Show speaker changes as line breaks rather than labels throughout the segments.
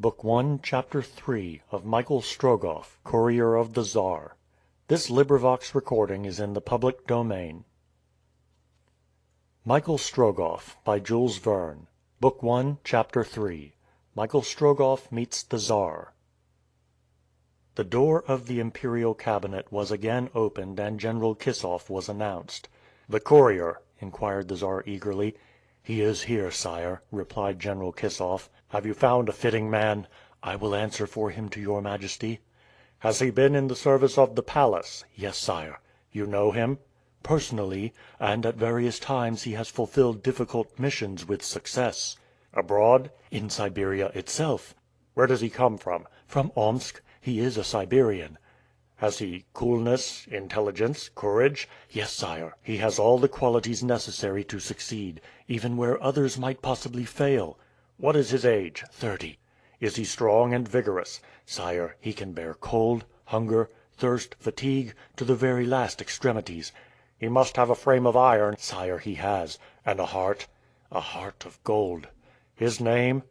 Book 1, Chapter 3 of Michael Strogoff, Courier of the Czar. This recording is in the public domain. Michael Strogoff, by Jules Verne. Book 1, Chapter 3. Michael Strogoff meets the Czar. The door of the Imperial Cabinet was again opened and General Kissoff was announced. "The courier?" inquired the Czar eagerly. "He is here, sire," replied General Kissoff. "Have you found a fitting man?" "I will answer for him to your majesty." "Has he been in the service of the palace?" "Yes, sire." "You know him?" "Personally, and at various times he has fulfilled difficult missions with success." "Abroad?" "In Siberia itself." "Where does he come from?" "From Omsk. He is a Siberian." "Has he coolness, intelligence, courage?" "Yes, sire. He has all the qualities necessary to succeed, even where others might possibly fail." "What is his age?" 30. "Is he strong and vigorous?" "Sire, he can bear cold, hunger, thirst, fatigue, to the very last extremities." "He must have a frame of iron." "Sire, he has." "And a heart?" "A heart of gold." "His name?"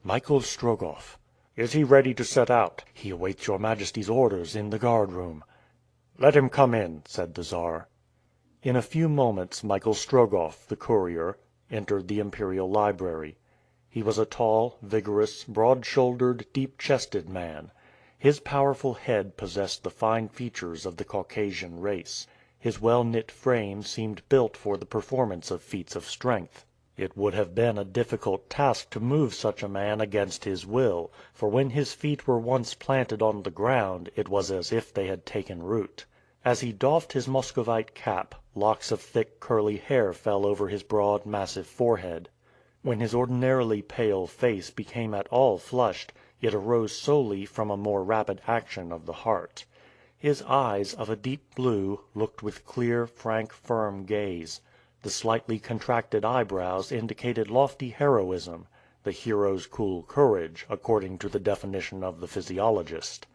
"Michael Strogoff." "Is he ready to set out?" "He awaits your majesty's orders in the guard room." "Let him come in," said the Czar. In a few moments Michael Strogoff, the courier, entered the imperial library. He was a tall, vigorous, broad-shouldered, deep-chested man. His powerful head possessed the fine features of the Caucasian race. His well-knit frame seemed built for the performance of feats of strength. It would have been a difficult task to move such a man against his will, for when his feet were once planted on the ground, it was as if they had taken root. As he doffed his Muscovite cap, locks of thick curly hair fell over his broad, massive forehead. When his ordinarily pale face became at all flushed, it arose solely from a more rapid action of the heart. His eyes, of a deep blue, looked with clear, frank, firm gaze. The slightly contracted eyebrows indicated lofty heroism, the hero's cool courage, according to the definition of the physiologist.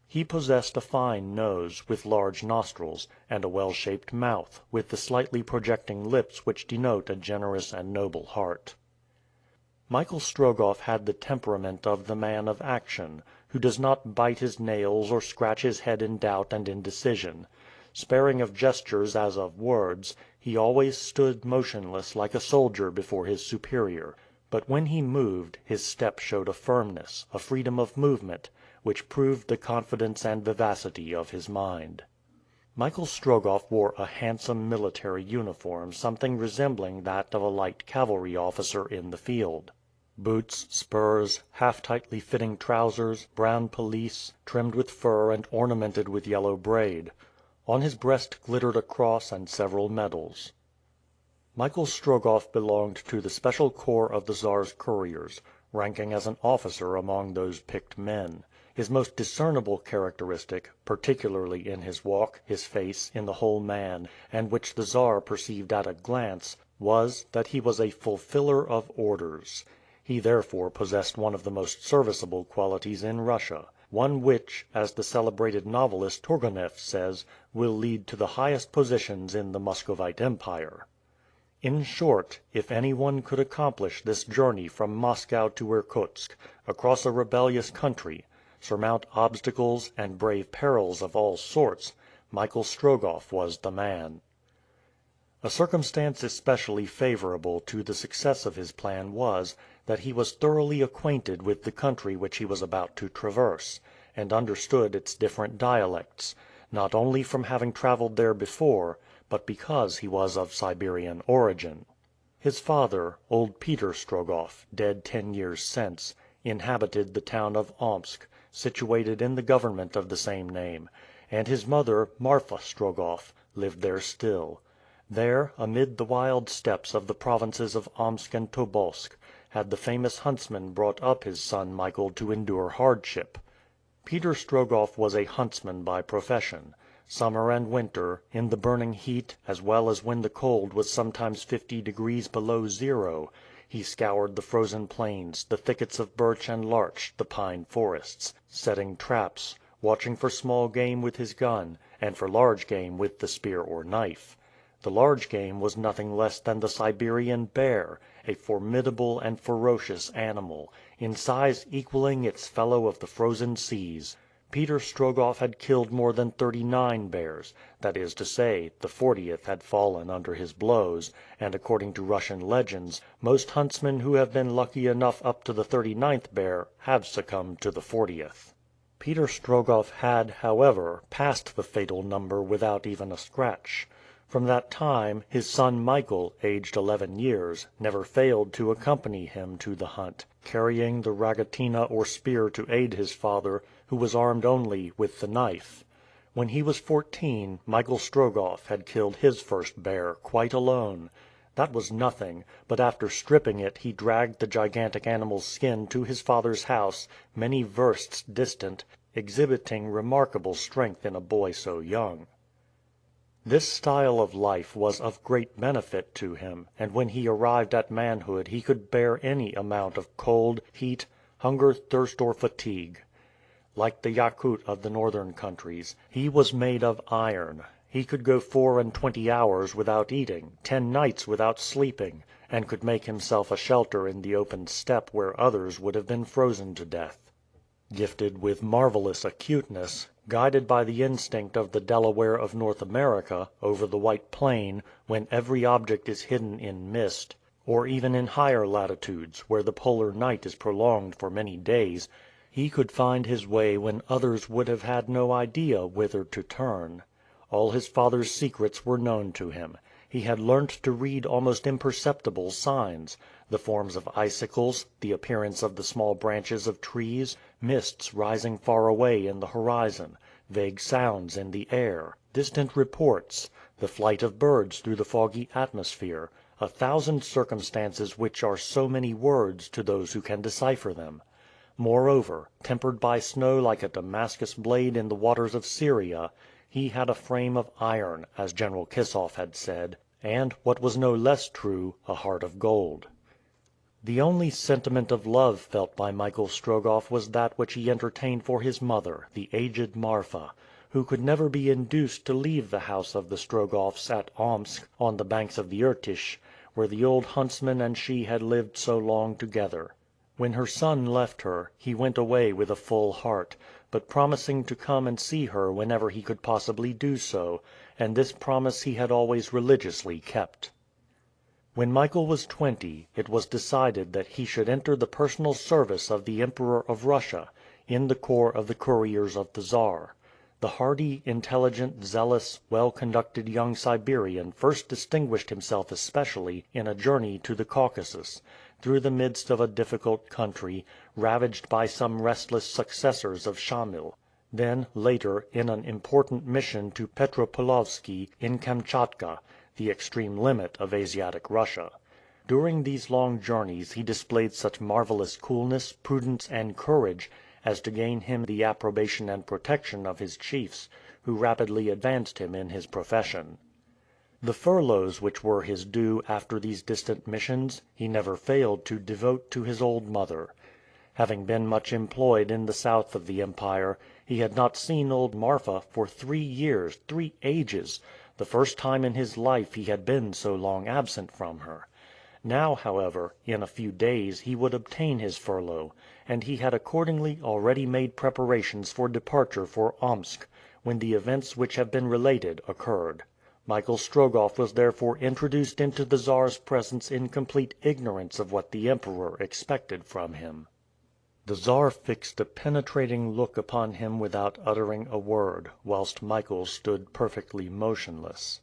He possessed a fine nose, with large nostrils, and a well-shaped mouth, with the slightly projecting lips which denote a generous and noble heart. Michael Strogoff had the temperament of the man of action, who does not bite his nails or scratch his head in doubt and indecision. Sparing of gestures as of words, he always stood motionless like a soldier before his superior. But when he moved, his step showed a firmness, a freedom of movement, which proved the confidence and vivacity of his mind. Michael Strogoff wore a handsome military uniform something resembling that of a light cavalry officer in the field. Boots, spurs, half tightly fitting trousers, brown pelisse, trimmed with fur and ornamented with yellow braid. On his breast glittered a cross and several medals. Michael Strogoff belonged to the special corps of the Czar's couriers, ranking as an officer among those picked men. His most discernible characteristic, particularly in his walk, his face, in the whole man, and which the Czar perceived at a glance, was, that he was a fulfiller of orders. He therefore possessed one of the most serviceable qualities in Russia, one which, as the celebrated novelist Turgenev says, will lead to the highest positions in the Muscovite Empire. In short, if anyone could accomplish this journey from Moscow to Irkutsk, across a rebellious country, surmount obstacles, and brave perils of all sorts, Michael Strogoff was the man. A circumstance especially favorable to the success of his plan was, that he was thoroughly acquainted with the country which he was about to traverse, and understood its different dialects, not only from having traveled there before, but because he was of Siberian origin. His father, old Peter Strogoff, dead 10 years since, inhabited the town of Omsk, situated in the government of the same name, and his mother, Marfa Strogoff, lived there still. There, amid the wild steppes of the provinces of Omsk and Tobolsk, had the famous huntsman brought up his son Michael to endure hardship. Peter Strogoff was a huntsman by profession. Summer and winter, in the burning heat, as well as when the cold was sometimes 50 degrees below zero, he scoured the frozen plains, the thickets of birch and larch, the pine forests, setting traps, watching for small game with his gun, and for large game with the spear or knife. The large game was nothing less than the Siberian bear, a formidable and ferocious animal, in size equaling its fellow of the frozen seas. Peter Strogoff had killed more than 39 bears, that is to say, the 40th had fallen under his blows, and according to Russian legends, most huntsmen who have been lucky enough up to the 39th bear have succumbed to the 40th. Peter Strogoff had, however, passed the fatal number without even a scratch. From that time his son Michael, aged 11 years, never failed to accompany him to the hunt, carrying the ragatina or spear to aid his father, who was armed only with the knife. When he was 14, Michael Strogoff had killed his first bear, quite alone. That was nothing, but after stripping it he dragged the gigantic animal's skin to his father's house, many versts distant, exhibiting remarkable strength in a boy so young. This style of life was of great benefit to him, and when he arrived at manhood he could bear any amount of cold, heat, hunger, thirst, or fatigue. Like the Yakut of the northern countries, he was made of iron. He could go 24 hours without eating, 10 nights without sleeping, and could make himself a shelter in the open steppe where others would have been frozen to death. Gifted with marvelous acuteness, guided by the instinct of the Delaware of North America, over the white plain, when every object is hidden in mist, or even in higher latitudes, where the polar night is prolonged for many days, he could find his way when others would have had no idea whither to turn. All his father's secrets were known to him. He had learnt to read almost imperceptible signs, the forms of icicles, the appearance of the small branches of trees, mists rising far away in the horizon, vague sounds in the air, distant reports, the flight of birds through the foggy atmosphere, 1,000 circumstances which are so many words to those who can decipher them. Moreover, tempered by snow like a Damascus blade in the waters of Syria, he had a frame of iron, as General Kissoff had said, and, what was no less true, a heart of gold. The only sentiment of love felt by Michael Strogoff was that which he entertained for his mother, the aged Marfa, who could never be induced to leave the house of the Strogoffs at Omsk, on the banks of the Irtish, where the old huntsman and she had lived so long together. When her son left her, he went away with a full heart, but promising to come and see her whenever he could possibly do so, and this promise he had always religiously kept. When Michael was 20, it was decided that he should enter the personal service of the Emperor of Russia, in the corps of the couriers of the Czar. The hardy, intelligent, zealous, well-conducted young Siberian first distinguished himself especially in a journey to the Caucasus, through the midst of a difficult country, ravaged by some restless successors of Shamil. Then, later, in an important mission to Petropolovsky, in Kamchatka, the extreme limit of Asiatic Russia. During these long journeys he displayed such marvelous coolness, prudence, and courage as to gain him the approbation and protection of his chiefs, who rapidly advanced him in his profession. The furloughs which were his due after these distant missions he never failed to devote to his old mother. Having been much employed in the south of the empire, he had not seen old Marfa for 3 years, 3 ages, the first time in his life he had been so long absent from her. Now, however, in a few days he would obtain his furlough, and he had accordingly already made preparations for departure for Omsk, when the events which have been related occurred. Michael Strogoff was therefore introduced into the Czar's presence in complete ignorance of what the Emperor expected from him. The Czar fixed a penetrating look upon him without uttering a word, whilst Michael stood perfectly motionless.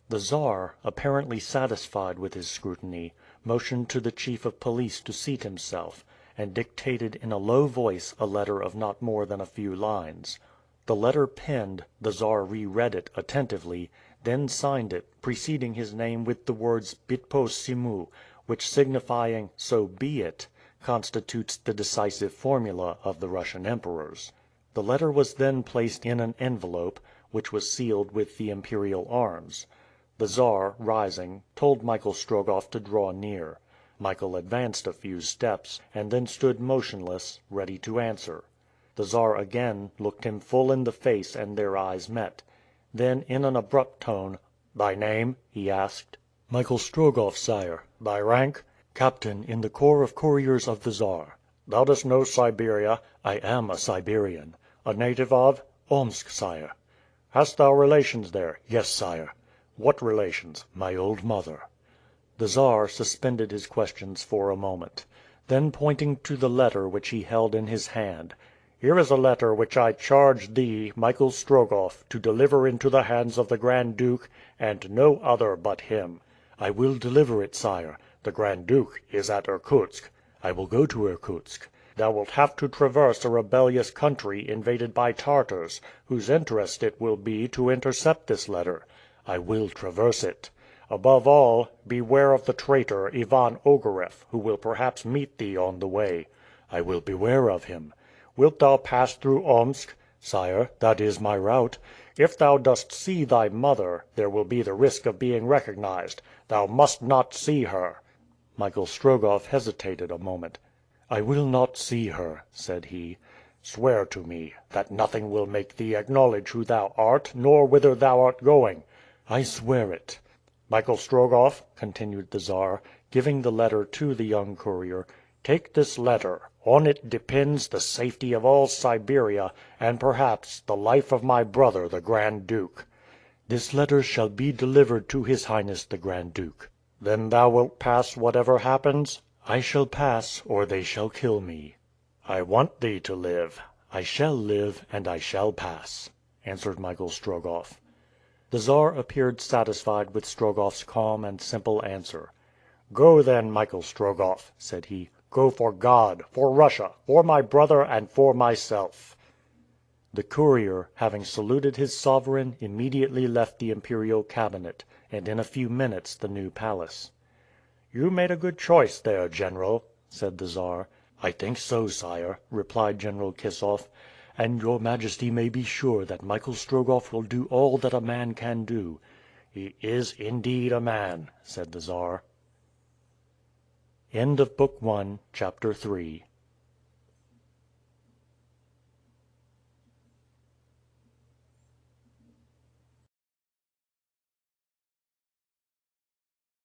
The Czar, apparently satisfied with his scrutiny, motioned to the chief of police to seat himself, and dictated in a low voice a letter of not more than a few lines. The letter penned, the Czar re-read it attentively, then signed it, preceding his name with the words Bitpo Simu, which signifying "so be it," constitutes the decisive formula of the Russian emperors. The letter was then placed in an envelope, which was sealed with the imperial arms. The Czar, rising, told Michael Strogoff to draw near. Michael advanced a few steps, and then stood motionless, ready to answer. The Czar again looked him full in the face and their eyes met. Then, in an abrupt tone, "Thy name?" he asked. "Michael Strogoff, sire." "Thy rank?" "Captain in the corps of couriers of the Czar." "Thou dost know Siberia?" "I am a Siberian." "A native of?" "Omsk, sire." "Hast thou relations there?" "Yes, sire." "What relations?" "My old mother." The Czar suspended his questions for a moment. Then pointing to the letter which he held in his hand, "Here is a letter which I charge thee, Michael Strogoff, to deliver into the hands of the Grand Duke, and no other but him." "I will deliver it, sire." "The Grand Duke is at Irkutsk." "I will go to Irkutsk." "Thou wilt have to traverse a rebellious country invaded by Tartars, whose interest it will be to intercept this letter." "I will traverse it." "Above all, beware of the traitor, Ivan Ogareff, who will perhaps meet thee on the way." "I will beware of him." "Wilt thou pass through Omsk?" "Sire, that is my route." "If thou dost see thy mother, there will be the risk of being recognized. Thou must not see her." Michael Strogoff hesitated a moment. "I will not see her," said he. "Swear to me, that nothing will make thee acknowledge who thou art, nor whither thou art going." "I swear it." "Michael Strogoff," continued the Czar, giving the letter to the young courier, "take this letter. On it depends the safety of all Siberia, and perhaps the life of my brother, the Grand Duke." "This letter shall be delivered to His Highness the Grand Duke." "Then thou wilt pass whatever happens?" "I shall pass, or they shall kill me." "I want thee to live." "I shall live, and I shall pass," answered Michael Strogoff. The Czar appeared satisfied with Strogoff's calm and simple answer. "Go then, Michael Strogoff," said he. "Go for God, for Russia, for my brother, and for myself." The courier, having saluted his sovereign, immediately left the imperial cabinet, and in a few minutes the New Palace. "You made a good choice there, General," said the Czar. "I think so, sire," replied General Kissoff. "And your majesty may be sure that Michael Strogoff will do all that a man can do." "He is indeed a man," said the Czar. End of Book 1, Chapter 3.